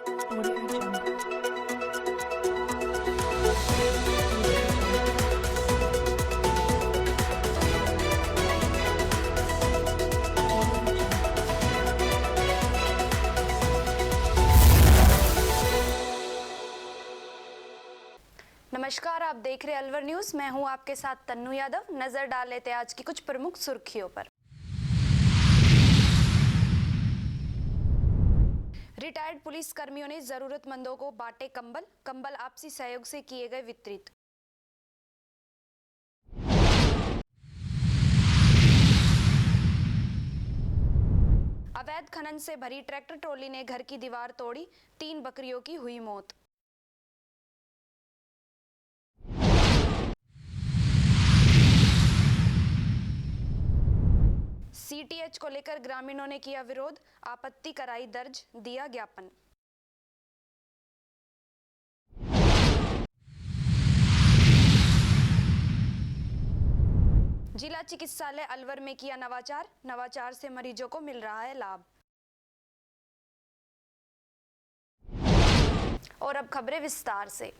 Audio Jungle. नमस्कार, आप देख रहे अलवर न्यूज। मैं हूं आपके साथ तन्नू यादव। नजर डाल लेते हैं आज की कुछ प्रमुख सुर्खियों पर। रिटायर्ड पुलिस कर्मियों ने जरूरतमंदों को बांटे कंबल आपसी सहयोग से किए गए वितरित। अवैध खनन से भरी ट्रैक्टर ट्रॉली ने घर की दीवार तोड़ी, 3 बकरियों की हुई मौत। सीटीएच को लेकर ग्रामीणों ने किया विरोध, आपत्ति कराई दर्ज, दिया ज्ञापन। जिला चिकित्सालय अलवर में किया नवाचार से मरीजों को मिल रहा है लाभ। और अब खबरें विस्तार से।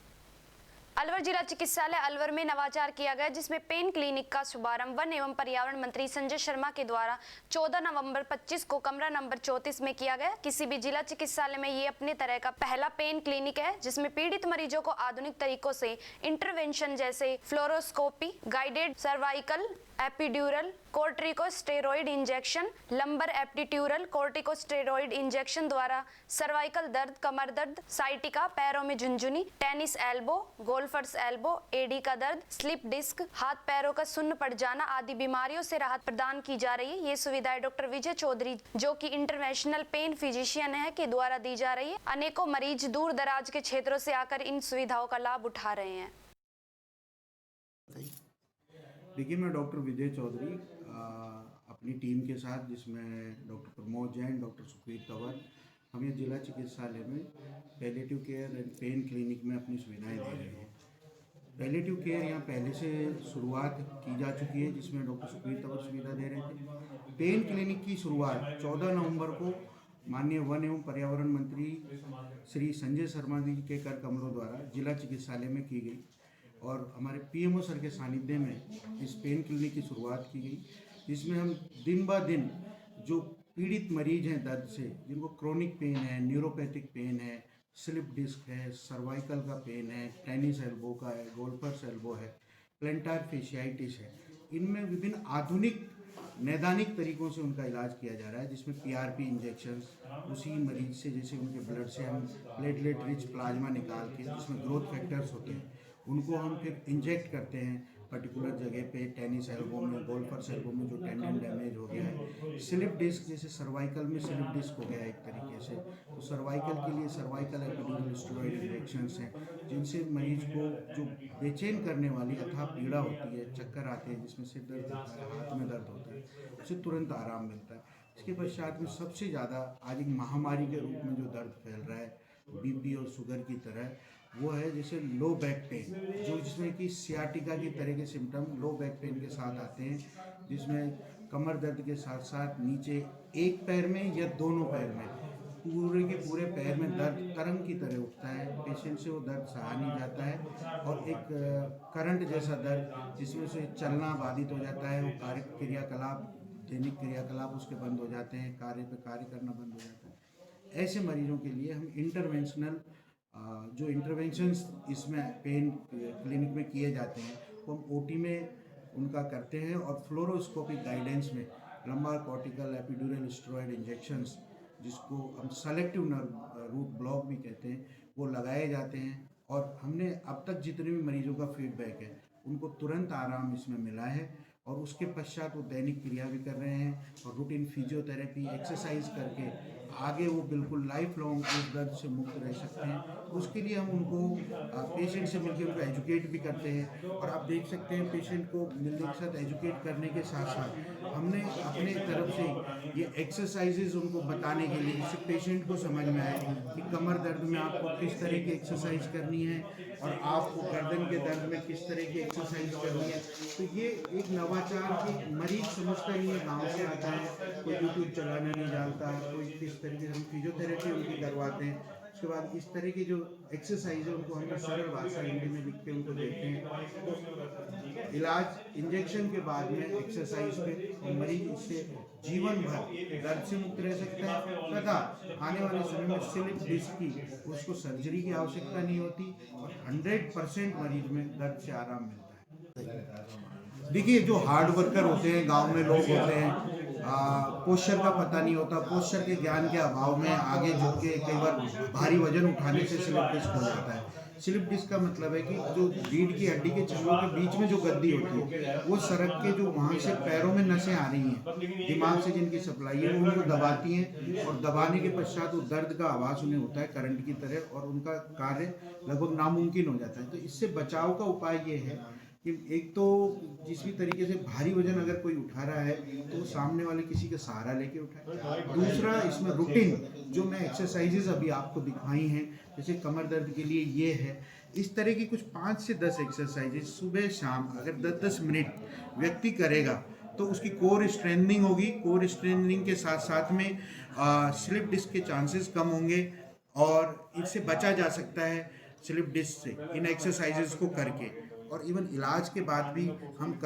अलवर जिला चिकित्सालय अलवर में नवाचार किया गया, जिसमें पेन क्लिनिक का शुभारंभ वन एवं पर्यावरण मंत्री संजय शर्मा के द्वारा 14 नवंबर 25 को कमरा नंबर 34 में किया गया। किसी भी जिला चिकित्सालय में ये अपने तरह का पहला पेन क्लिनिक है, जिसमें पीड़ित मरीजों को आधुनिक तरीकों से इंटरवेंशन जैसे fluoroscopy, guided cervical epidural corticosteroid injection, lumbar epidural corticosteroid injection द्वारा सर्वाइकल दर्द, कमर दर्द, साइटिका, पैरों में झुनझुनी, टेनिस एल्बो, गोल्फर्स एल्बो, एडी का दर्द, स्लिप डिस्क, हाथ पैरों का सुन्न पड़ जाना आदि बीमारियों से राहत प्रदान की जा रही है। ये सुविधाएं डॉक्टर विजय चौधरी, जो कि इंटरनेशनल पेन फिजिशियन है, के द्वारा दी जा रही है। अनेकों मरीज दूर दराज के क्षेत्रों से आकर इन सुविधाओं का लाभ उठा रहे हैं। देखिए, मैं डॉक्टर विजय चौधरी अपनी टीम के साथ, जिसमें डॉक्टर प्रमोद जैन, डॉक्टर सुखवीर तंवर, हम ये जिला चिकित्सालय में palliative care and pain clinic में अपनी सुविधाएं दे रहे हैं। पैलिएटिव केयर यहाँ पहले से शुरुआत की जा चुकी है, जिसमें डॉक्टर सुखवीर तंवर सुविधा दे रहे थे। पेन क्लिनिक की शुरुआत 14 नवंबर को माननीय वन एवं पर्यावरण मंत्री श्री संजय शर्मा जी के कर कमलों द्वारा जिला चिकित्सालय में की गई और हमारे पीएमओ सर के सानिध्य में इस पेन क्लिनिक की शुरुआत की गई, जिसमें हम दिन ब दिन जो पीड़ित मरीज हैं दर्द से, जिनको क्रोनिक पेन है, न्यूरोपैथिक पेन है, स्लिप डिस्क है, सर्वाइकल का पेन है, टेनिस एल्बो का है, गोल्फर्स एल्बो है, प्लेंटार फेशियाइटिस है, इनमें विभिन्न आधुनिक नैदानिक तरीकों से उनका इलाज किया जा रहा है, जिसमें पीआरपी इंजेक्शंस उसी मरीज से, जैसे उनके ब्लड से हम प्लेटलेट रिच प्लाज्मा निकाल के, जिसमें ग्रोथ फैक्टर्स होते हैं, उनको हम फिर इंजेक्ट करते हैं पर्टिकुलर जगह पे, टेनिस एल्बो में, गोल्फर्स एल्बो में जो टेंडन डैमेज हो गया है, स्लिप डिस्क जैसे सर्वाइकल में स्लिप डिस्क हो गया है एक तरीके से, तो सर्वाइकल के लिए सर्वाइकल एपिड्यूरल स्टेरॉइड इंजेक्शंस हैं, जिनसे मरीज को जो बेचैन करने वाली अथाह पीड़ा होती है, चक्कर आते हैं, जिसमें सिर दर्द होता है, हाथ में दर्द होता है, उससे तुरंत आराम मिलता है। इसके पश्चात में सबसे ज़्यादा आज एक महामारी के रूप में जो दर्द फैल रहा है, बीपी और शुगर की तरह, वो है जैसे लो बैक पेन, जो जिसमें कि सियाटिका की तरह के सिम्टम लो बैक पेन के साथ आते हैं, जिसमें कमर दर्द के साथ साथ नीचे एक पैर में या दोनों पैर में, पूरे के पूरे पैर में दर्द तरंग की तरह उठता है। पेशेंट से वो दर्द सहा नहीं जाता है और एक करंट जैसा दर्द, जिसमें से चलना बाधित हो जाता है, वो दैनिक क्रियाकलाप उसके बंद हो जाते हैं, कार्य करना बंद हो जाता है। ऐसे मरीजों के लिए हम इंटरवेंशनल जो इंटरवेंशंस इसमें पेन क्लिनिक में किए जाते हैं, वो हम ओटी में उनका करते हैं और फ्लोरोस्कोपिक गाइडेंस में lumbar cortical epidural steroid injections, जिसको हम सेलेक्टिव नर्व रूट ब्लॉक भी कहते हैं, वो लगाए जाते हैं। और हमने अब तक जितने भी मरीजों का फीडबैक है, उनको तुरंत आराम इसमें मिला है और उसके पश्चात वो दैनिक क्रिया भी कर रहे हैं और रूटीन फिजियोथेरेपी एक्सरसाइज करके आगे वो बिल्कुल लाइफ लॉन्ग उस दर्द से मुक्त रह सकते हैं। उसके लिए हम उनको पेशेंट से मिलकर उनको एजुकेट भी करते हैं और आप देख सकते हैं पेशेंट को मिलने के साथ एजुकेट करने के साथ साथ हमने अपने तरफ से ये एक्सरसाइजेज उनको बताने के लिए, जिससे पेशेंट को समझ में आए कि कमर दर्द में आपको किस तरह की एक्सरसाइज करनी है और आपको गर्दन के दर्द में किस तरह की एक्सरसाइज करनी है। तो ये एक नवाचार की मरीज समझता ही है, गाँव से आता है, कोई यूट्यूब चलाने नहीं जानता, कोई किस तरीके से हम फिजियोथेरेपी उनकी करवाते हैं, उसके बाद इस तरह की जो एक्सरसाइज है उनको हम सरल भाषा हिंदी में लिख के उनको देते हैं। इलाज इंजेक्शन के बाद में एक्सरसाइज पे और मरीज इससे जीवन भर दर्द से मुक्त रह सकता है तथा आने वाले समय में स्लिप डिस्क की उसको सर्जरी की आवश्यकता नहीं होती और 100% मरीज में दर्द से आराम मिलता है। देखिए, जो हार्ड वर्कर होते हैं, गांव में लोग होते हैं, पोस्चर का पता नहीं होता, पोस्चर के ज्ञान के अभाव में आगे झुक के कई बार भारी वजन उठाने से स्लिप डिस्क हो जाता है। स्लिप डिस्क का मतलब है कि जो रीढ़ की हड्डी के छल्लों के बीच में जो गद्दी होती है वो सड़क के जो वहाँ से पैरों में नसें आ रही हैं, दिमाग से जिनकी सप्लाई है वो उनको दबाती हैं और दबाने के पश्चात वो दर्द का आभास उन्हें होता है करंट की तरह और उनका कार्य लगभग नामुमकिन हो जाता है। तो इससे बचाव का उपाय ये है कि एक तो जिस भी तरीके से भारी वजन अगर कोई उठा रहा है तो वो सामने वाले किसी का सहारा लेके उठाए। दूसरा, इसमें रूटीन जो मैं एक्सरसाइजेज अभी आपको दिखाई हैं, जैसे कमर दर्द के लिए ये है, इस तरह की कुछ 5 से 10 एक्सरसाइजेज सुबह शाम अगर 10-10 मिनट व्यक्ति करेगा तो उसकी कोर स्ट्रेंथनिंग होगी। कोर स्ट्रेंथनिंग के साथ साथ में स्लिप डिस्क के चांसेस कम होंगे और इससे बचा जा सकता है स्लिप डिस्क से इन एक्सरसाइजेज को करके। और इवन इलाज के बाद भी हम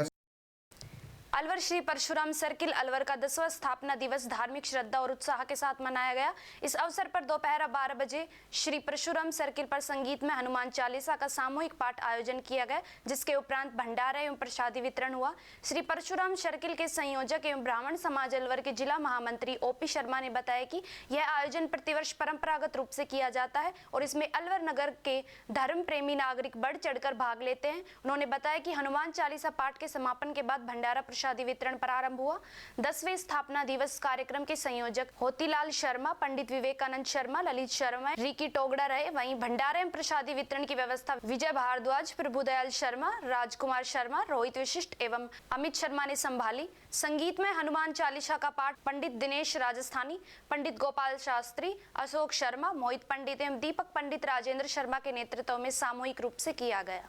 अलवर श्री परशुराम सर्किल अलवर का 10वां स्थापना दिवस धार्मिक श्रद्धा और उत्साह के साथ मनाया गया। इस अवसर पर दोपहर 12 बजे श्री परशुराम सर्किल पर संगीत में हनुमान चालीसा का सामूहिक पाठ आयोजन किया गया, जिसके उपरांत भंडारा एवं प्रसादी वितरण हुआ। श्री परशुराम सर्किल के संयोजक एवं ब्राह्मण समाज अलवर के जिला महामंत्री ओपी शर्मा ने बताया कि यह आयोजन प्रतिवर्ष परंपरागत रूप से किया जाता है और इसमें अलवर नगर के धर्म प्रेमी नागरिक बढ़ चढ़कर भाग लेते हैं। उन्होंने बताया कि हनुमान चालीसा पाठ के समापन के बाद भंडारा प्रसादी वितरण प्रारंभ हुआ। 10वें स्थापना दिवस कार्यक्रम के संयोजक होतीलाल शर्मा, पंडित विवेकानंद शर्मा, ललित शर्मा, रिकी टोगड़ा रहे। वहीं भंडारे एवं प्रसादी वितरण की व्यवस्था विजय भारद्वाज, प्रभुदयाल शर्मा, राजकुमार शर्मा, रोहित विशिष्ट एवं अमित शर्मा ने संभाली। संगीत में हनुमान चालीसा का पाठ पंडित दिनेश राजस्थानी, पंडित गोपाल शास्त्री, अशोक शर्मा, मोहित पंडित एवं दीपक पंडित राजेंद्र शर्मा के नेतृत्व में सामूहिक रूप से किया गया।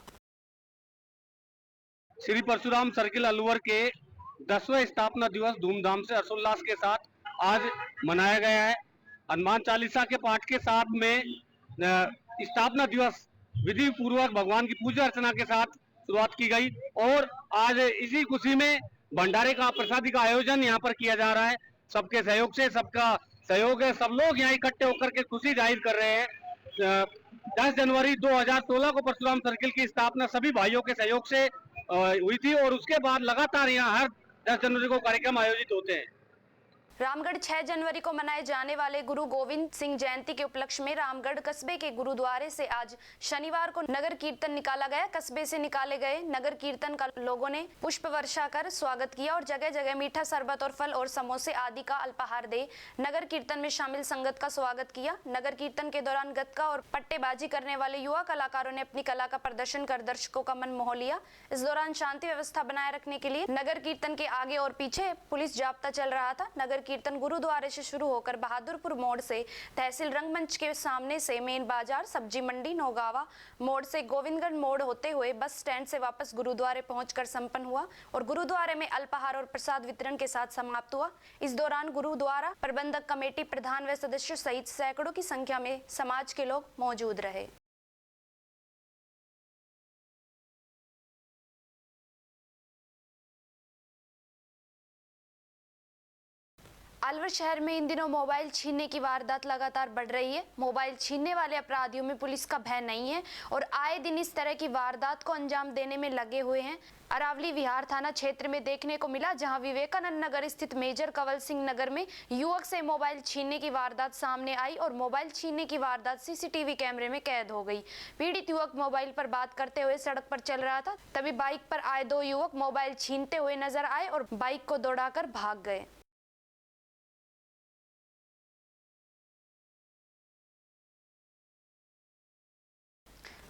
श्री परशुराम सर्किल अलवर के 10वें स्थापना दिवस धूमधाम से हर्षोल्लास के साथ आज मनाया गया है। हनुमान चालीसा के पाठ के साथ में स्थापना दिवस विधि पूर्वक भगवान की पूजा अर्चना के साथ शुरुआत की गई और आज इसी खुशी में भंडारे का प्रसादी का आयोजन यहाँ पर किया जा रहा है। सबके सहयोग से, सबका सहयोग है, सब लोग यहाँ इकट्ठे होकर के खुशी जाहिर कर रहे हैं। 10 जनवरी 2016 को परशुराम सर्किल की स्थापना सभी भाइयों के सहयोग से हुई थी और उसके बाद लगातार यहाँ हर 10 जनवरी को कार्यक्रम आयोजित होते हैं। रामगढ़ 6 जनवरी को मनाए जाने वाले गुरु गोविंद सिंह जयंती के उपलक्ष्य में रामगढ़ कस्बे के गुरुद्वारे से आज शनिवार को नगर कीर्तन निकाला गया। कस्बे से निकाले गए नगर कीर्तन का लोगों ने पुष्प वर्षा कर स्वागत किया और जगह जगह मीठा शरबत और फल और समोसे आदि का अल्पाहार दे नगर कीर्तन में शामिल संगत का स्वागत किया। नगर कीर्तन के दौरान गतका और पट्टेबाजी करने वाले युवा कलाकारों ने अपनी कला का प्रदर्शन कर दर्शकों का मन मोह लिया। इस दौरान शांति व्यवस्था बनाए रखने के लिए नगर कीर्तन के आगे और पीछे पुलिस जाब्ता चल रहा था। नगर कीर्तन गुरुद्वारे से शुरू होकर बहादुरपुर मोड़ से तहसील रंगमंच के सामने से मेन बाजार, सब्जी मंडी, नौगावा मोड़ से गोविंदगढ़ मोड़ होते हुए बस स्टैंड से वापस गुरुद्वारे पहुंचकर संपन्न हुआ और गुरुद्वारे में अल्पाहार और प्रसाद वितरण के साथ समाप्त हुआ। इस दौरान गुरुद्वारा प्रबंधक कमेटी प्रधान व सदस्य सहित सैकड़ों की संख्या में समाज के लोग मौजूद रहे। अलवर शहर में इन दिनों मोबाइल छीनने की वारदात लगातार बढ़ रही है। मोबाइल छीनने वाले अपराधियों में पुलिस का भय नहीं है और आए दिन इस तरह की वारदात को अंजाम देने में लगे हुए हैं। अरावली विहार थाना क्षेत्र में देखने को मिला, जहां विवेकानंद नगर स्थित मेजर कंवल सिंह नगर में युवक से मोबाइल छीनने की वारदात सामने आई और मोबाइल छीनने की वारदात सीसीटीवी कैमरे में कैद हो गई। पीड़ित युवक मोबाइल पर बात करते हुए सड़क पर चल रहा था, तभी बाइक पर आए 2 युवक मोबाइल छीनते हुए नजर आए और बाइक को दौड़ाकर भाग गए।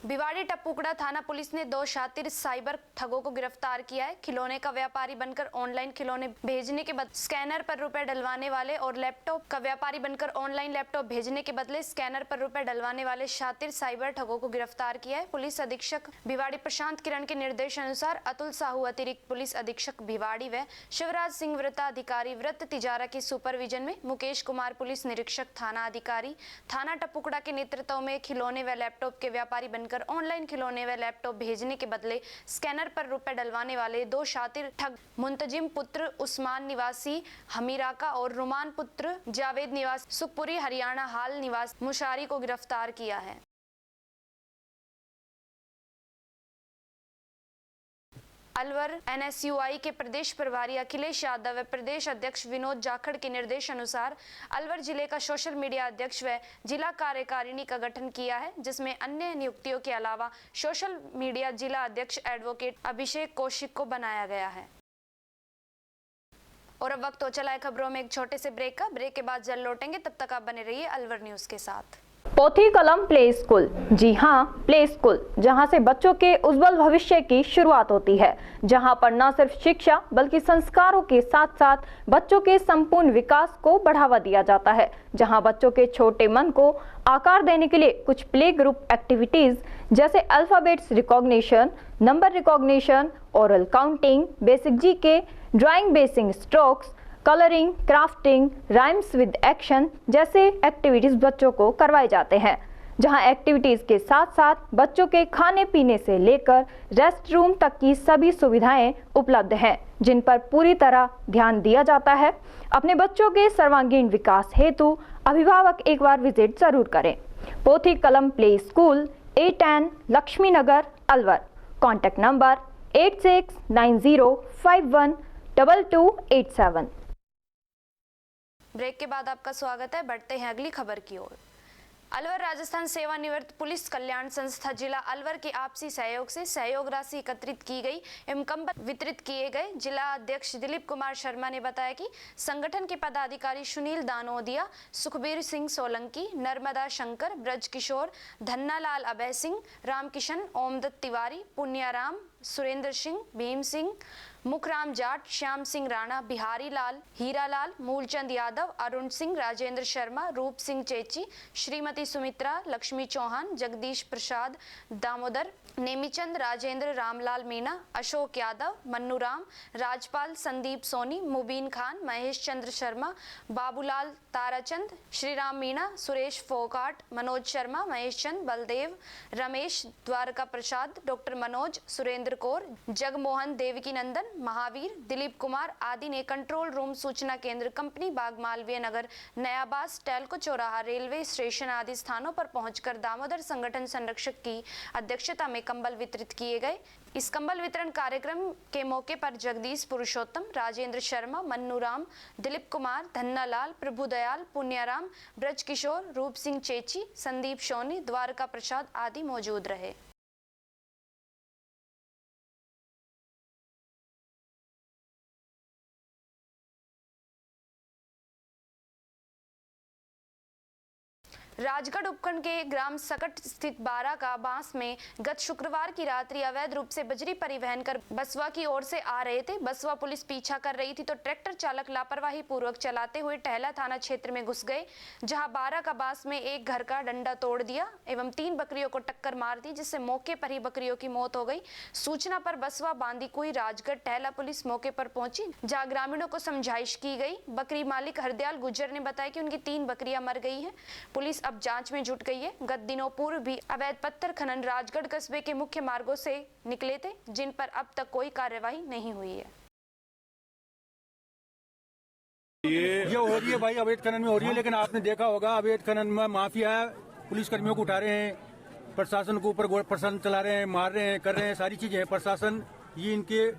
भिवाड़ी टप्पुकड़ा थाना पुलिस ने 2 शातिर साइबर ठगों को गिरफ्तार किया है। खिलौने का व्यापारी बनकर ऑनलाइन खिलौने भेजने के बदले स्कैनर पर रुपए डलवाने वाले और लैपटॉप का व्यापारी बनकर ऑनलाइन लैपटॉप भेजने के बदले स्कैनर पर रुपए डलवाने वाले शातिर साइबर ठगों को गिरफ्तार किया है। पुलिस अधीक्षक भिवाड़ी प्रशांत किरण के निर्देश अनुसार अतुल साहू अतिरिक्त पुलिस अधीक्षक भिवाड़ी व शिवराज सिंह वृत्ताधिकारी वृत्त तिजारा के सुपरविजन में मुकेश कुमार पुलिस निरीक्षक थाना अधिकारी थाना टप्पुकड़ा के नेतृत्व में खिलौने व लैपटॉप के व्यापारी बनकर ऑनलाइन खिलौने व लैपटॉप भेजने के बदले स्कैनर पर रुपए डलवाने वाले 2 शातिर ठग मुंतजिम पुत्र उस्मान निवासी हमीराका और रुमान पुत्र जावेद निवासी सुखपुरी हरियाणा हाल निवासी मुशारी को गिरफ्तार किया है। अलवर NSUI के प्रदेश प्रभारी अखिलेश यादव व प्रदेश अध्यक्ष विनोद जाखड़ के निर्देश अनुसार अलवर जिले का सोशल मीडिया अध्यक्ष व जिला कार्यकारिणी का गठन किया है, जिसमें अन्य नियुक्तियों के अलावा सोशल मीडिया जिला अध्यक्ष एडवोकेट अभिषेक कौशिक को बनाया गया है। और अब वक्त हो चला है खबरों में एक छोटे से ब्रेक का। ब्रेक के बाद जल्द लौटेंगे, तब तक आप बने रहिए अलवर न्यूज के साथ। पोथी कलम प्ले स्कूल, जी हाँ प्ले स्कूल, जहाँ से बच्चों के उज्जवल भविष्य की शुरुआत होती है, जहाँ पर न सिर्फ शिक्षा बल्कि संस्कारों के साथ साथ बच्चों के संपूर्ण विकास को बढ़ावा दिया जाता है, जहाँ बच्चों के छोटे मन को आकार देने के लिए कुछ प्ले ग्रुप एक्टिविटीज जैसे alphabets recognition, number recognition, oral counting, basic GK, drawing basic strokes, colouring, crafting, rhymes with action जैसे एक्टिविटीज बच्चों को करवाए जाते हैं, जहां एक्टिविटीज के साथ साथ बच्चों के खाने पीने से लेकर रेस्ट रूम तक की सभी सुविधाएं उपलब्ध हैं, जिन पर पूरी तरह ध्यान दिया जाता है। अपने बच्चों के सर्वांगीण विकास हेतु अभिभावक एक बार विजिट जरूर करें। Pothi Kalam play school, A10 Laxmi Nagar, Alwar. Contact number 8690512287। Break के बाद आपका स्वागत है। बढ़ते हैं अगली खबर की ओर। अलवर राजस्थान सेवानिवृत्त पुलिस कल्याण संस्था जिला अलवर के आपसी सहयोग से सहयोग राशि एकत्रित की गई एवं कंबल वितरित किए गए। जिला अध्यक्ष दिलीप कुमार शर्मा ने बताया कि संगठन के पदाधिकारी सुनील दानोदिया, सुखबीर सिंह सोलंकी, नर्मदा शंकर, ब्रज किशोर, धन्नालाल अभय सिंह, रामकिशन, ओमदत्त तिवारी, पुण्याराम, सुरेंद्र सिंह, भीम सिंह, मुखराम जाट, श्याम सिंह राणा, बिहारी लाल, हीरा लाल, मूलचंद यादव, अरुण सिंह, राजेंद्र शर्मा, रूप सिंह चेची, श्रीमती सुमित्रा, लक्ष्मी चौहान, जगदीश प्रसाद, दामोदर, नेमीचंद, राजेंद्र, रामलाल मीणा, अशोक यादव, मन्नू राम, राजपाल, संदीप सोनी, मुबीन खान, महेश चंद्र शर्मा, बाबूलाल ताराचंद, श्रीराम मीणा, सुरेश फोगाट, मनोज शर्मा, महेश चंद, बलदेव, रमेश, द्वारका प्रसाद, डॉक्टर मनोज, सुरेंद्र कौर, जगमोहन, देवकी नंदन, महावीर, दिलीप कुमार आदि ने कंट्रोल रूम, सूचना केंद्र, कंपनी बाग, मालवीय नगर, नयाबास, टेल्को चौराहा, रेलवे स्टेशन आदि स्थानों पर पहुंचकर दामोदर संगठन संरक्षक की अध्यक्षता में कंबल वितरित किए गए। इस कंबल वितरण कार्यक्रम के मौके पर जगदीश पुरुषोत्तम, राजेंद्र शर्मा, मन्नू राम, दिलीप कुमार, धन्नालाल, प्रभुदयाल, पुण्याराम, ब्रज किशोर, रूप सिंह चेची, संदीप सोनी, द्वारका प्रसाद आदि मौजूद रहे। राजगढ़ उपखंड के ग्राम सकट स्थित बारा का बांस में गत शुक्रवार की रात्रि अवैध रूप से बजरी परिवहन कर बसवा की ओर से आ रहे थे। बसवा पुलिस पीछा कर रही थी तो ट्रैक्टर चालक लापरवाही पूर्वक चलाते हुए टहला थाना क्षेत्र में घुस गए, जहां बारा का बांस में एक घर का डंडा तोड़ दिया एवं 3 बकरियों को टक्कर मार दी, जिससे मौके पर ही बकरियों की मौत हो गई। सूचना पर बसवा बांदीकुई राजगढ़ टहला पुलिस मौके पर पहुंची, जहां ग्रामीणों को समझाइश की गई। बकरी मालिक हरदयाल गुज्जर ने बताया कि उनकी 3 बकरियां मर गई हैं। पुलिस अब जांच में जुट गई है। गत दिनों पूर्व भी अवैध पत्थर खनन राजगढ़ कस्बे के मुख्य मार्गों से निकले थे, जिन पर अब तक कोई कार्यवाही नहीं हुई है। ये हो रही है भाई, अवैध खनन में हो रही है, लेकिन आपने देखा होगा अवैध खनन में माफिया पुलिस कर्मियों को उठा रहे हैं, प्रशासन को ऊपर प्रशासन चला रहे हैं, मार रहे हैं, कर रहे हैं, सारी चीजें हैं। प्रशासन ये इनके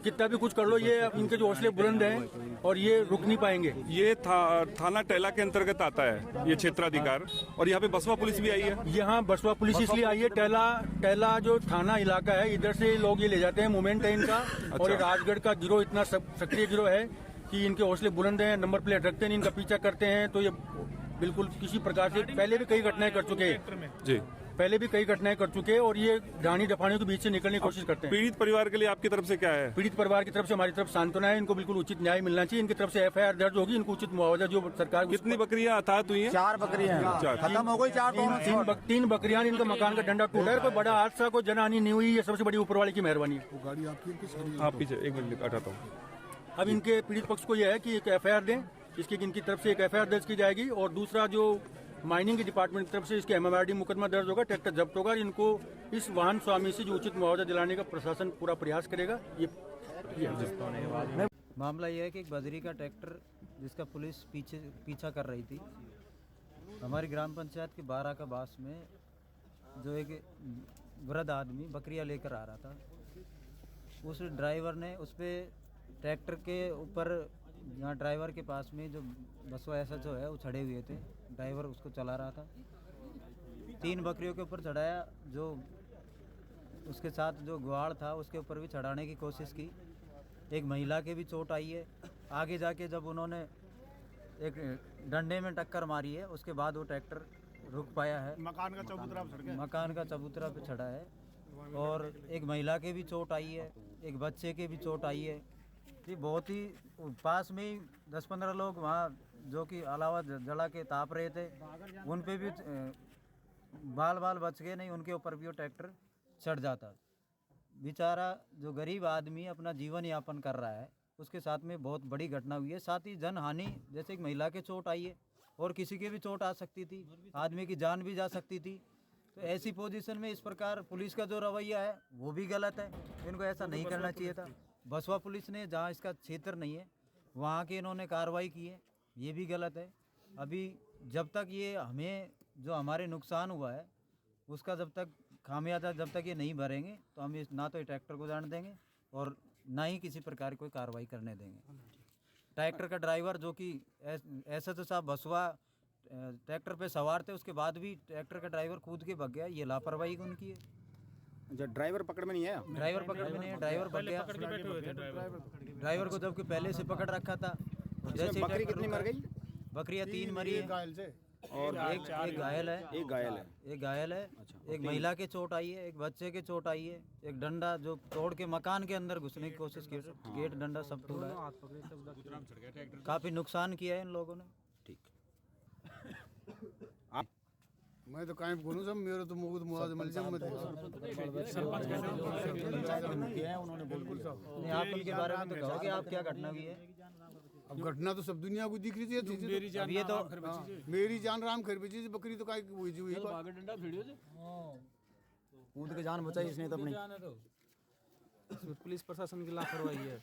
कितना भी कुछ कर लो, ये इनके जो हौसले बुलंद हैं और ये रुक नहीं पाएंगे। ये थाना टेला के अंतर्गत आता है ये क्षेत्राधिकार, और यहाँ पे बसवा पुलिस भी आई है। यहाँ बसवा पुलिस इसलिए आई है, टेला जो थाना इलाका है, इधर से लोग ये ले जाते हैं, मूवमेंट है इनका। अच्छा। और ये राजगढ़ का गिरोह इतना सक्रिय गिरोह है कि इनके हौसले बुलंद हैं, नंबर प्लेट रखते हैं, इनका पीछा करते हैं, तो ये बिल्कुल किसी प्रकार से पहले भी कई घटनाएं कर चुके हैं। जी, पहले भी कई घटनाएं कर चुके हैं और ये डानी डफानियों के बीच से निकलने की कोशिश करते हैं। पीड़ित परिवार के लिए आपकी तरफ से क्या है? पीड़ित परिवार की तरफ से हमारी तरफ सांत्वना है, इनको बिल्कुल उचित न्याय मिलना चाहिए। इनकी तरफ से FIR दर्ज होगी, इनको उचित मुआवजा जो सरकार। कितनी बकरियां हताहत हुई हैं? 4 बकरियां खत्म हो गई, 3 बकरियां, इनका मकान का डंडा टूटा है। कोई बड़ा हादसा, कोई जनहानि नहीं हुई, ये सबसे बड़ी ऊपर वाले की मेहरबानी है। आप पीछे एक मिनट हटाता हूँ। अब इनके पीड़ित पक्ष को यह है कि एक FIR दें, इसकी इनकी तरफ से एक FIR दर्ज की जाएगी और दूसरा जो माइनिंग के डिपार्टमेंट की तरफ से इसके MMRD मुकदमा दर्ज होगा, ट्रैक्टर जब्त होगा। इनको इस वाहन स्वामी से जो उचित मुआवजा दिलाने का प्रशासन पूरा प्रयास करेगा। ये मामला यह है कि एक बजरी का ट्रैक्टर जिसका पुलिस पीछा कर रही थी, हमारी ग्राम पंचायत के 12 का बास में जो एक वृद्ध आदमी बकरियां लेकर आ रहा था, उस ड्राइवर ने उस पर ट्रैक्टर के ऊपर, जहाँ ड्राइवर के पास में जो बसवा ऐसा जो है वो चढ़े हुए थे, ड्राइवर उसको चला रहा था, 3 बकरियों के ऊपर चढ़ाया। जो उसके साथ जो ग्वाड़ था उसके ऊपर भी चढ़ाने की कोशिश की। एक महिला के भी चोट आई है। आगे जाके जब उन्होंने एक डंडे में टक्कर मारी है, उसके बाद वो ट्रैक्टर रुक पाया है। मकान का चबूतरा पे चढ़ा है और एक महिला के भी चोट आई है, एक बच्चे के भी चोट आई है। ये बहुत ही पास में ही 10-15 लोग वहाँ जो कि अलावा जला के ताप रहे थे, उन पे भी बाल बच गए, नहीं उनके ऊपर भी वो ट्रैक्टर चढ़ जाता। बेचारा जो गरीब आदमी अपना जीवन यापन कर रहा है, उसके साथ में बहुत बड़ी घटना हुई है। साथ ही जनहानि, जैसे एक महिला के चोट आई है और किसी के भी चोट आ सकती थी, आदमी की जान भी जा सकती थी। तो ऐसी पोजीशन में इस प्रकार पुलिस का जो रवैया है वो भी गलत है। इनको ऐसा नहीं करना चाहिए था। बसवा पुलिस ने जहाँ इसका क्षेत्र नहीं है वहाँ की इन्होंने कार्रवाई की है, ये भी गलत है। अभी जब तक ये हमें जो हमारे नुकसान हुआ है उसका जब तक खामियाजा जब तक ये नहीं भरेंगे तो हम ना तो ट्रैक्टर को जाने देंगे और ना ही किसी प्रकार की कोई कार्रवाई करने देंगे। ट्रैक्टर का ड्राइवर जो कि SHO साहब बसवा ट्रैक्टर पे सवार थे, उसके बाद भी ट्रैक्टर का ड्राइवर कूद के भाग गया, ये लापरवाही उनकी है। ड्राइवर पकड़ में नहीं है, ड्राइवर पकड़ में नहीं है, ड्राइवर भाग गया। ड्राइवर को जबकि पहले से पकड़ रखा था। जैसे बकरी कितनी मर गई? बकरियां 3 मरी है और एक घायल है। एक घायल है। एक महिला के चोट आई है, एक बच्चे के चोट आई है, एक डंडा जो तोड़ के मकान के अंदर घुसने की कोशिश की, गेट डंडा सब तोड़ा है। काफी नुकसान किया है इन लोगों ने। ठीक। मैं तो कहीं बोलूँ सब, मेरे तो मुआवजा मिल जाए। आप उनके बारे में तो कहोगे, आप क्या घटना हुई है? अब घटना तो सब दुनिया को दिख रही थी। ये तो मेरी जान राम खर बेची, बकरी तो काय हुई जी हुई। कूद के जान बचाई इसने तो अपनी। पुलिस प्रशासन की लापरवाही है।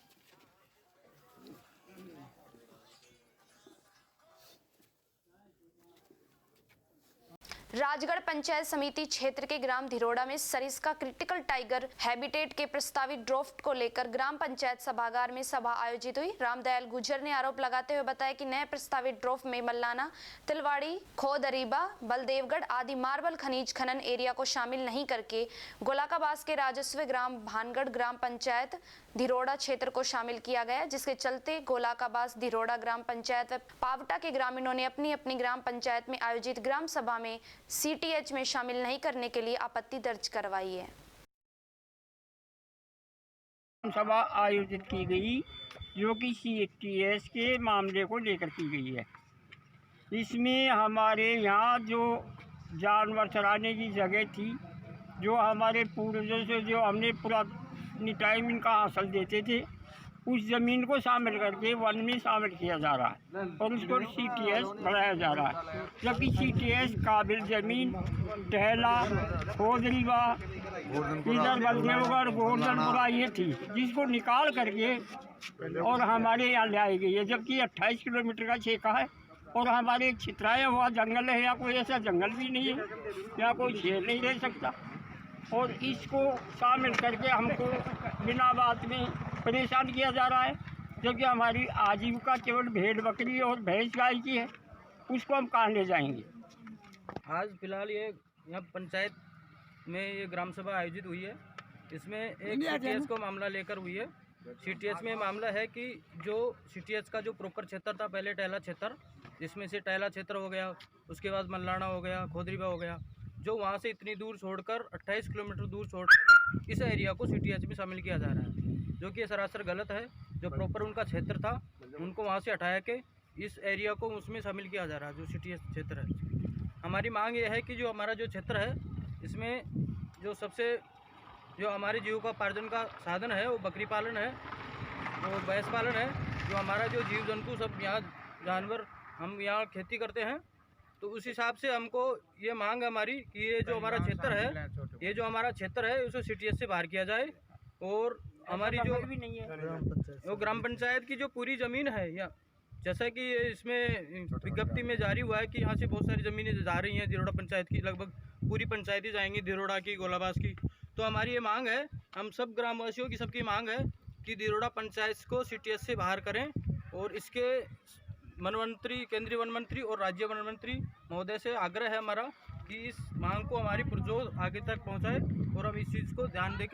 राजगढ़ पंचायत समिति क्षेत्र के ग्राम धिरोड़ा में सरिस्का क्रिटिकल टाइगर हैबिटेट के प्रस्तावित ड्राफ्ट को लेकर ग्राम पंचायत सभागार में सभा आयोजित हुई। रामदयाल गुर्जर ने आरोप लगाते हुए बताया कि नए प्रस्तावित ड्राफ्ट में मल्लाना, तिलवाड़ी, खोदरीबा, बलदेवगढ़ आदि मार्बल खनिज खनन एरिया को शामिल नहीं करके गोलाकाबास के राजस्व ग्राम भानगढ़ ग्राम पंचायत धिरोड़ा क्षेत्र को शामिल किया गया, जिसके चलते गोलाकाबास, धिरोड़ा ग्राम पंचायत व पावटा के ग्रामीणों ने अपनी अपनी ग्राम पंचायत में आयोजित ग्राम सभा में CTH में शामिल नहीं करने के लिए आपत्ति दर्ज करवाई है। सभा आयोजित की गई जो कि CTH के मामले को लेकर की गई है। इसमें हमारे यहाँ जो जानवर चराने की जगह थी, जो हमारे पूर्वजों से जो हमने पुरानी टाइम इनका हासिल देते थे, उस ज़मीन को शामिल करके वन में शामिल किया जा रहा है और उसको CTH बढ़ाया जा रहा है। जबकि CTH काबिल ज़मीन टहला, खोदरीबा, इधर बलदेवगढ़, गोवर्धनपुरा ये थी, जिसको निकाल करके और हमारे यहाँ ले आई गई है। जबकि 28 किलोमीटर का छेका है और हमारे छितराया हुआ जंगल है, या कोई ऐसा जंगल भी नहीं है, या कोई शेर नहीं रह सकता। और इसको शामिल करके हमको बिना बात में परेशान किया जा रहा है। जबकि हमारी आजीविका केवल भेड़ बकरी और भैंस गाय की है, उसको हम कहाँ ले जाएंगे। आज फिलहाल ये यहाँ पंचायत में ये ग्राम सभा आयोजित हुई है। इसमें एक CTH को मामला लेकर हुई है। CTH में मामला है कि जो CTH का जो प्रॉपर क्षेत्र था, पहले टहला क्षेत्र, जिसमें से टहला क्षेत्र हो गया, उसके बाद मल्लाना हो गया, खोदरीबा हो गया, जो वहाँ से इतनी दूर छोड़कर 28 किलोमीटर दूर छोड़कर इस एरिया को CTH में शामिल किया जा रहा है, जो कि ये सरासर गलत है। जो प्रॉपर उनका क्षेत्र था उनको वहाँ से हटाया के इस एरिया को उसमें शामिल किया जा रहा है, जो CTH क्षेत्र है। हमारी मांग ये है कि जो हमारा जो क्षेत्र है इसमें जो सबसे जो हमारे जीविकोपार्जन का साधन है वो बकरी पालन है और भैंस पालन है। जो हमारा जो जीव जंतु सब यहाँ जानवर हम यहाँ खेती करते हैं, तो उस हिसाब से हमको ये मांग है हमारी कि ये जो हमारा क्षेत्र है, ये जो हमारा क्षेत्र है उसे CTH से बाहर किया जाए। और हमारी जो ग्राम पंचायत की जो पूरी ज़मीन है, या जैसा कि इसमें विज्ञप्ति में जारी हुआ है कि यहाँ से बहुत सारी ज़मीनें जा रही हैं दिरोड़ा पंचायत की, लगभग पूरी पंचायतें जाएंगी, दिरोड़ा की, गोलाबास की। तो हमारी ये मांग है, हम सब ग्रामवासियों की सबकी मांग है कि दिरोड़ा पंचायत को CTH से बाहर करें और इसके वन मंत्री, केंद्रीय वन मंत्री और राज्य वन मंत्री महोदय से आग्रह है हमारा कि इस मांग को हमारी पुरजोर आगे तक पहुंचाए और हम इस चीज़ को ध्यान दें।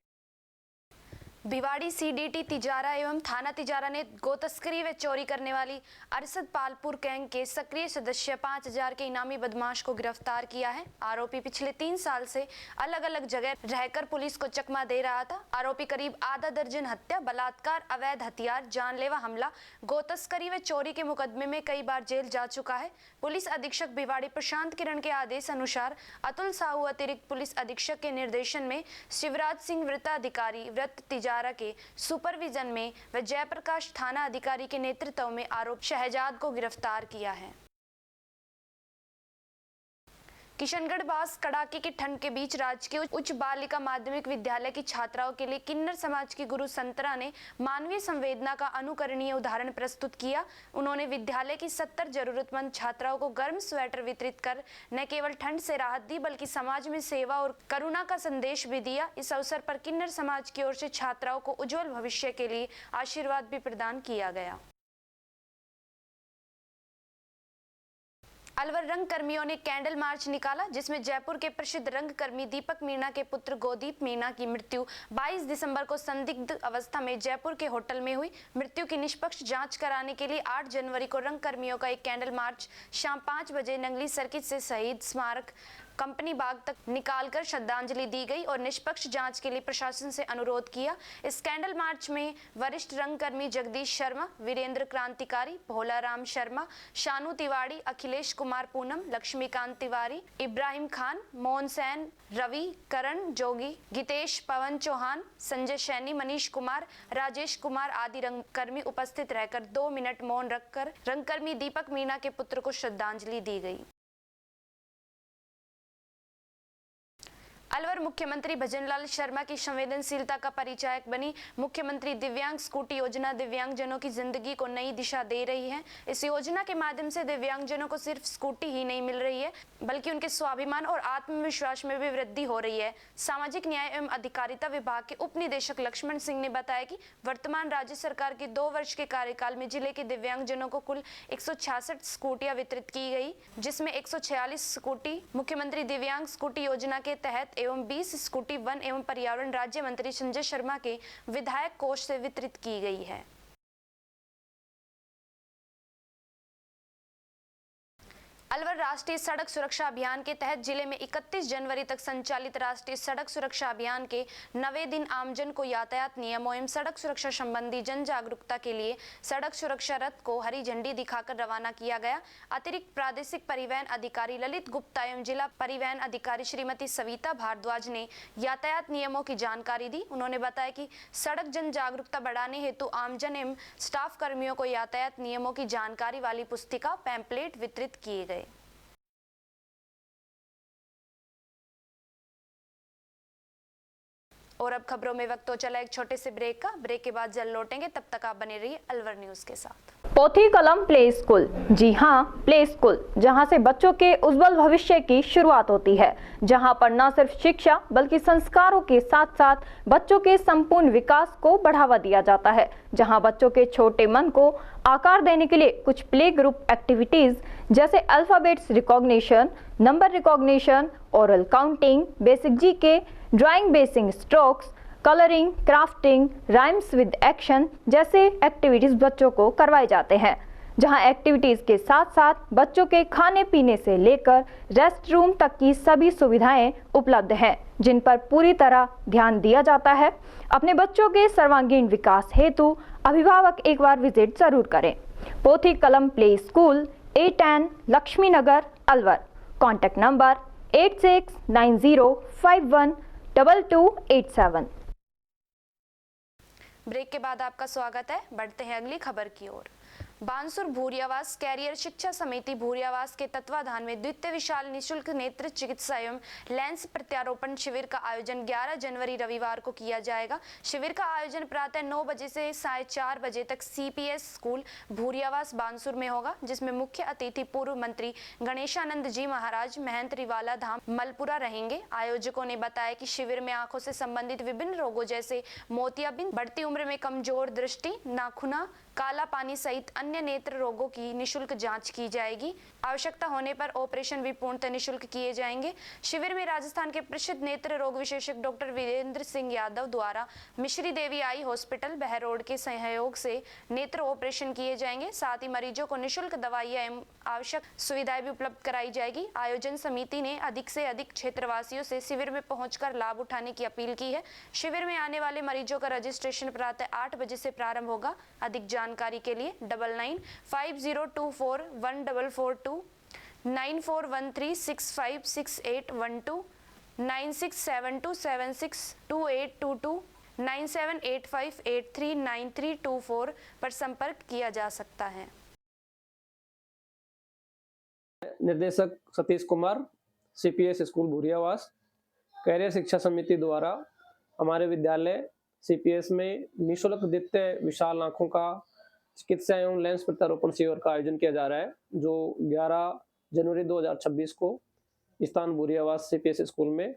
भिवाड़ी CDT तिजारा एवं थाना तिजारा ने गो तस्करी व चोरी करने वाली अरसद पालपुर गैंग के सक्रिय सदस्य 5000 के इनामी बदमाश को गिरफ्तार किया है। आरोपी पिछले 3 साल से अलग अलग जगह रहकर पुलिस को चकमा दे रहा था। आरोपी करीब आधा दर्जन हत्या, बलात्कार, अवैध हथियार, जानलेवा हमला, गो तस्करी व चोरी के मुकदमे में कई बार जेल जा चुका है। पुलिस अधीक्षक भिवाड़ी प्रशांत किरण के आदेश अनुसार अतुल साहू अतिरिक्त पुलिस अधीक्षक के निर्देशन में शिवराज सिंह वृत्ताधिकारी वृत्त तिजारा के सुपरविजन में व जयप्रकाश थाना अधिकारी के नेतृत्व में आरोपी शहजाद को गिरफ्तार किया है। किशनगढ़ बास कड़ाके की ठंड के बीच राजकीय उच्च बालिका माध्यमिक विद्यालय की छात्राओं के लिए किन्नर समाज की गुरु संतरा ने मानवीय संवेदना का अनुकरणीय उदाहरण प्रस्तुत किया। उन्होंने विद्यालय की 70 जरूरतमंद छात्राओं को गर्म स्वेटर वितरित कर न केवल ठंड से राहत दी बल्कि समाज में सेवा और करुणा का संदेश भी दिया। इस अवसर पर किन्नर समाज की ओर से छात्राओं को उज्जवल भविष्य के लिए आशीर्वाद भी प्रदान किया गया। अलवर रंग कर्मियों ने कैंडल मार्च निकाला, जिसमें जयपुर के प्रसिद्ध रंग कर्मी दीपक मीणा के पुत्र गोदीप मीणा की मृत्यु 22 दिसंबर को संदिग्ध अवस्था में जयपुर के होटल में हुई। मृत्यु की निष्पक्ष जांच कराने के लिए 8 जनवरी को रंग कर्मियों का एक कैंडल मार्च शाम 5 बजे नंगली सर्किट से शहीद स्मारक कंपनी बाग तक निकालकर श्रद्धांजलि दी गई और निष्पक्ष जांच के लिए प्रशासन से अनुरोध किया। इस कैंडल मार्च में वरिष्ठ रंगकर्मी जगदीश शर्मा, वीरेंद्र क्रांतिकारी, भोलाराम शर्मा, शानू तिवारी, अखिलेश कुमार पूनम, लक्ष्मीकांत तिवारी, इब्राहिम खान, मोहन सेन, रवि, करण जोगी, गीतेश, पवन चौहान, संजय सैनी, मनीष कुमार, राजेश कुमार आदि रंगकर्मी उपस्थित रहकर 2 मिनट मौन रखकर रंगकर्मी दीपक मीणा के पुत्र को श्रद्धांजलि दी गई। अलवर मुख्यमंत्री भजनलाल शर्मा की संवेदनशीलता का परिचायक बनी मुख्यमंत्री दिव्यांग स्कूटी योजना दिव्यांगजनों की जिंदगी को नई दिशा दे रही है। इस योजना के माध्यम से दिव्यांगजनों को सिर्फ स्कूटी ही नहीं मिल रही है बल्कि उनके स्वाभिमान और आत्मविश्वास में भी वृद्धि हो रही है। सामाजिक न्याय एवं अधिकारिता विभाग के उप निदेशक लक्ष्मण सिंह ने बताया कि वर्तमान राज्य सरकार के 2 वर्ष के कार्यकाल में जिले के दिव्यांगजनों को कुल 166 स्कूटियां वितरित की गई, जिसमें 146 स्कूटी मुख्यमंत्री दिव्यांग स्कूटी योजना के तहत एवं 20 स्कूटी वन एवं पर्यावरण राज्य मंत्री संजय शर्मा के विधायक कोष से वितरित की गई है। अलवर राष्ट्रीय सड़क सुरक्षा अभियान के तहत जिले में 31 जनवरी तक संचालित राष्ट्रीय सड़क सुरक्षा अभियान के 9वें दिन आमजन को यातायात नियमों एवं सड़क सुरक्षा संबंधी जन जागरूकता के लिए सड़क सुरक्षा रथ को हरी झंडी दिखाकर रवाना किया गया। अतिरिक्त प्रादेशिक परिवहन अधिकारी ललित गुप्ता एवं जिला परिवहन अधिकारी श्रीमती सविता भारद्वाज ने यातायात नियमों की जानकारी दी। उन्होंने बताया कि सड़क जन जागरूकता बढ़ाने हेतु आमजन एवं स्टाफ कर्मियों को यातायात नियमों की जानकारी वाली पुस्तिका पैम्पलेट वितरित किए गए। और अब खबरों में वक्त तो चला एक छोटे से ब्रेक का। ब्रेक के बाद जल्द लौटेंगे, तब तक आप बने रहिए अलवर न्यूज के साथ। पोथी कलम प्ले स्कूल, जी हाँ प्ले स्कूल, जहाँ से बच्चों के उज्जवल भविष्य की शुरुआत होती है, जहाँ पर न सिर्फ शिक्षा बल्कि संस्कारों के साथ साथ बच्चों के संपूर्ण विकास को बढ़ावा दिया जाता है, जहाँ बच्चों के छोटे मन को आकार देने के लिए कुछ प्ले ग्रुप एक्टिविटीज जैसे alphabets recognition, number recognition, oral counting, basic GK, drawing basic strokes, colouring, crafting, rhymes with action जैसे एक्टिविटीज बच्चों को करवाए जाते हैं। जहां एक्टिविटीज के साथ साथ बच्चों के खाने पीने से लेकर रेस्ट रूम तक की सभी सुविधाएं उपलब्ध हैं, जिन पर पूरी तरह ध्यान दिया जाता है। अपने बच्चों के सर्वांगीण विकास हेतु अभिभावक एक बार विजिट जरूर करें। Pothi Kalam play school, A10 Laxmi Nagar, Alwar. Contact number 8690512287। Break के बाद आपका स्वागत है। बढ़ते हैं अगली खबर की ओर। बानसूर भूरियावास कैरियर शिक्षा समिति भूरियावास के तत्वाधान में द्वितीय विशाल निशुल्क नेत्र चिकित्सा एवं लेंस प्रत्यारोपण शिविर का आयोजन 11 जनवरी रविवार को किया जाएगा। शिविर का आयोजन प्रातः 9 बजे से 4:30 बजे तक CPS स्कूल भूरियावास बानसूर में होगा, जिसमें मुख्य अतिथि पूर्व मंत्री गणेशानंद जी महाराज महंत रिवाला धाम मलपुरा रहेंगे। आयोजकों ने बताया कि शिविर में आंखों से संबंधित विभिन्न रोगों जैसे मोतियाबिंद, बढ़ती उम्र में कमजोर दृष्टि, नाखूना, काला पानी सहित अन्य नेत्र रोगों की निशुल्क जांच की जाएगी। आवश्यकता होने पर ऑपरेशन भी पूर्णतः निशुल्क किए जाएंगे। शिविर में राजस्थान के प्रसिद्ध नेत्र रोग विशेषज्ञ डॉक्टर वीरेंद्र सिंह यादव द्वारा मिश्री देवी आई हॉस्पिटल बहरोड के सहयोग से नेत्र ऑपरेशन किए जाएंगे। साथ ही मरीजों को निशुल्क दवाइयां एवं आवश्यक सुविधाएं भी उपलब्ध कराई जाएगी। आयोजन समिति ने अधिक से अधिक क्षेत्रवासियों से शिविर में पहुंचकर लाभ उठाने की अपील की है। शिविर में आने वाले मरीजों का रजिस्ट्रेशन प्रातः 8 बजे से प्रारंभ होगा। अधिक जानकारी के लिए 9950241442, 9413656812, 9672762822, 9785839324 पर संपर्क किया जा सकता है। निर्देशक Satish Kumar, CPS school Bhuriyawas career शिक्षा समिति द्वारा हमारे विद्यालय CPS में निःशुल्क द्वितीय विशाल आंखों का चिकित्सा एवं लेंस प्रत्यारोपण शिविर का आयोजन किया जा रहा है, जो 11 जनवरी 2026 को स्थान भूरियावास CPS स्कूल में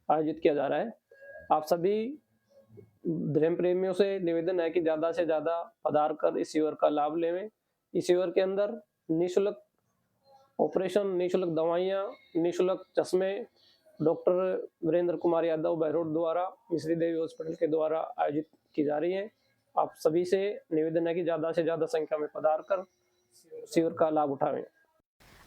आयोजित किया जा रहा है। आप सभी धर्म प्रेमियों से निवेदन है कि ज़्यादा से ज़्यादा पधार कर इस शिविर का लाभ लें। इस शिविर के अंदर निःशुल्क ऑपरेशन, निःशुल्क दवाइयाँ, निःशुल्क चश्मे डॉक्टर वीरेंद्र कुमार यादव बहरोड द्वारा मिश्री देवी हॉस्पिटल के द्वारा आयोजित की जा रही है। आप सभी से निवेदन है कि ज़्यादा से ज़्यादा संख्या में पधार कर शिविर का लाभ उठाएं।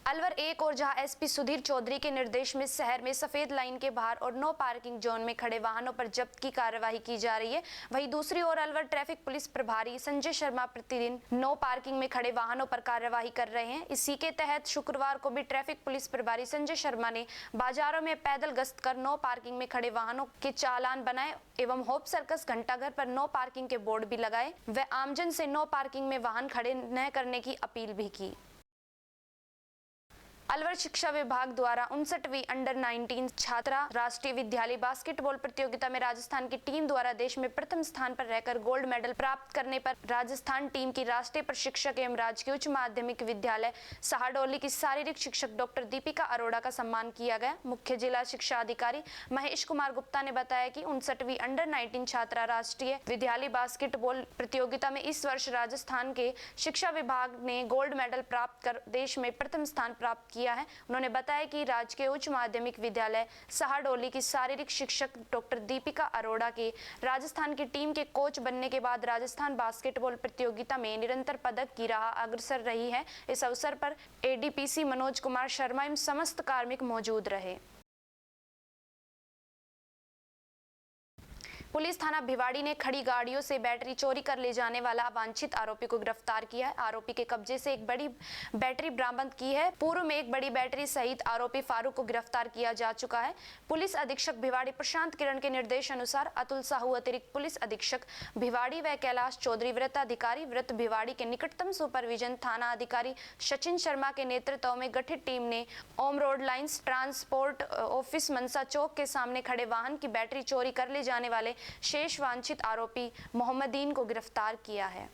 अलवर एक और जहां SP सुधीर चौधरी के निर्देश में शहर में सफेद लाइन के बाहर और नो पार्किंग जोन में खड़े वाहनों पर जब्त की कार्यवाही की जा रही है, वहीं दूसरी ओर अलवर ट्रैफिक पुलिस प्रभारी संजय शर्मा प्रतिदिन नो पार्किंग में खड़े वाहनों पर कार्यवाही कर रहे हैं। इसी के तहत शुक्रवार को भी ट्रैफिक पुलिस प्रभारी संजय शर्मा ने बाजारों में पैदल गश्त कर नो पार्किंग में खड़े वाहनों के चालान बनाए एवं होप सर्कस घंटाघर पर नो पार्किंग के बोर्ड भी लगाए व आमजन से नो पार्किंग में वाहन खड़े न करने की अपील भी की। अलवर शिक्षा विभाग द्वारा 59वीं अंडर 19 छात्रा राष्ट्रीय विद्यालय बास्केटबॉल प्रतियोगिता में राजस्थान की टीम द्वारा देश में प्रथम स्थान पर रहकर गोल्ड मेडल प्राप्त करने पर राजस्थान टीम की राष्ट्रीय प्रशिक्षक एवं राजकीय उच्च माध्यमिक विद्यालय सहाडोली की शारीरिक शिक्षक डॉक्टर दीपिका अरोड़ा का सम्मान किया गया। मुख्य जिला शिक्षा अधिकारी महेश कुमार गुप्ता ने बताया कि 59वीं अंडर 19 छात्रा राष्ट्रीय विद्यालय बास्केटबॉल प्रतियोगिता में इस वर्ष राजस्थान के शिक्षा विभाग ने गोल्ड मेडल प्राप्त कर देश में प्रथम स्थान प्राप्त किया है। उन्होंने बताया कि राजकीय उच्च माध्यमिक विद्यालय सहाडोली की शारीरिक शिक्षक डॉक्टर दीपिका अरोड़ा के राजस्थान की टीम के कोच बनने के बाद राजस्थान बास्केटबॉल प्रतियोगिता में निरंतर पदक की राह अग्रसर रही है। इस अवसर पर ADPC मनोज कुमार शर्मा एवं समस्त कार्मिक मौजूद रहे। पुलिस थाना भिवाड़ी ने खड़ी गाड़ियों से बैटरी चोरी कर ले जाने वाला अवांछित आरोपी को गिरफ्तार किया है। आरोपी के कब्जे से एक बड़ी बैटरी बरामद की है। पूर्व में एक बड़ी बैटरी सहित आरोपी फारूक को गिरफ्तार किया जा चुका है। पुलिस अधीक्षक भिवाड़ी प्रशांत किरण के निर्देश अनुसार अतुल साहू अतिरिक्त पुलिस अधीक्षक भिवाड़ी व कैलाश चौधरी वृत्ताधिकारी वृत्त भिवाड़ी के निकटतम सुपरविजन थाना अधिकारी सचिन शर्मा के नेतृत्व में गठित टीम ने ओम रोड लाइन्स ट्रांसपोर्ट ऑफिस मनसा चौक के सामने खड़े वाहन की बैटरी चोरी कर ले जाने वाले शेष वांछित आरोपी मोहम्मदीन को गिरफ्तार किया है।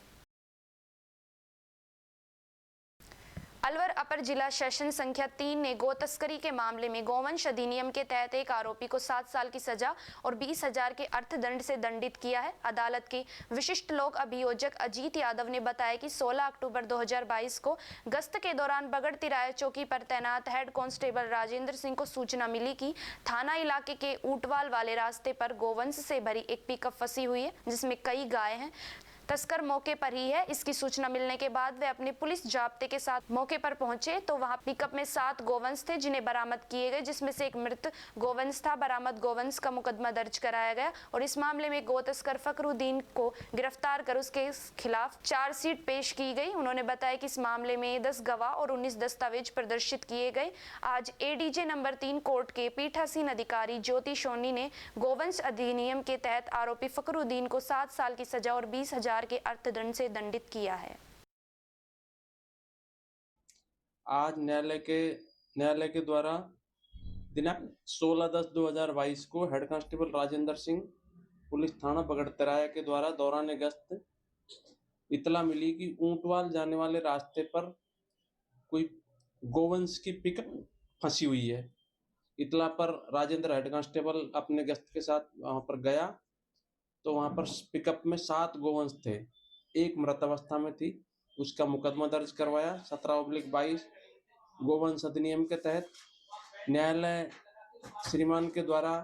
अलवर अपर जिला सेशन संख्या 3 ने गो तस्करी के मामले में गोवंश अधिनियम के तहत एक आरोपी को 7 साल की सजा और 20,000 के अर्थदंड से दंडित किया है। अदालत के विशिष्ट लोक अभियोजक अजीत यादव ने बताया कि 16 अक्टूबर 2022 को गश्त के दौरान बगड़ तिराया चौकी पर तैनात हेड कांस्टेबल राजेंद्र सिंह को सूचना मिली कि थाना इलाके के ऊटवाल वाले रास्ते पर गोवंश से भरी एक पिकअप फंसी हुई है, जिसमें कई गाय हैं। तस्कर मौके पर ही है। इसकी सूचना मिलने के बाद वे अपने पुलिस जाब्ते के साथ मौके पर पहुंचे तो वहां पिकअप में 7 गोवंश थे जिन्हें बरामद किए गए, जिसमें से एक मृत गोवंश था। बरामद गोवंश का मुकदमा दर्ज कराया गया और इस मामले में गो तस्कर फखरुद्दीन को गिरफ्तार कर उसके खिलाफ चार्जशीट पेश की गई। उन्होंने बताया कि इस मामले में 10 गवाह और 19 दस्तावेज प्रदर्शित किए गए। आज एडीजे नंबर 3 कोर्ट के पीठासीन अधिकारी ज्योति सोनी ने गोवंश अधिनियम के तहत आरोपी फखरुद्दीन को 7 साल की सजा और 20,000 के अर्थदंड से दंडित किया है। आज न्यायालय के द्वारा दिनांक 16/10/2022 को head constable Rajendra Singh police थाना बगड़तराया के द्वारा दौरान गश्त इतला मिली कि ऊंटवाल जाने वाले रास्ते पर कोई गोवंश की पिकअप फंसी हुई है। इतला पर राजेंद्र हेड कांस्टेबल अपने गश्त के साथ वहां पर गया तो वहां पर पिकअप में 7 गोवंश थे, एक मृत अवस्था में थी। उसका मुकदमा दर्ज करवाया 17/22 गोवंश अधिनियम के तहत। न्यायालय श्रीमान के द्वारा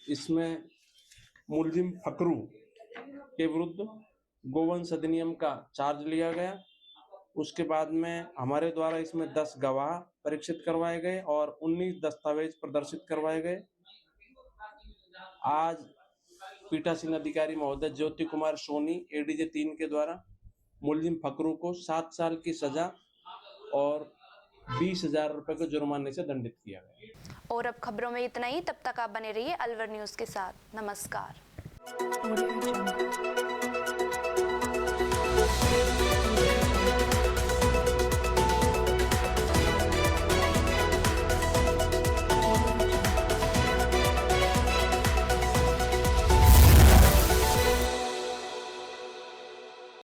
इसमें मुलजिम फकरू के विरुद्ध गोवंश अधिनियम का चार्ज लिया गया। उसके बाद में हमारे द्वारा इसमें 10 गवाह परीक्षित करवाए गए और 19 दस्तावेज प्रदर्शित करवाए गए। आज पीठासीन अधिकारी महोदय ज्योति कुमार सोनी एडीजे 3 के द्वारा मुलजिम फकरू को 7 साल की सजा और 20,000 रुपए के जुर्माने से दंडित किया गया। और अब खबरों में इतना ही। तब तक आप बने रहिए अलवर न्यूज के साथ। नमस्कार।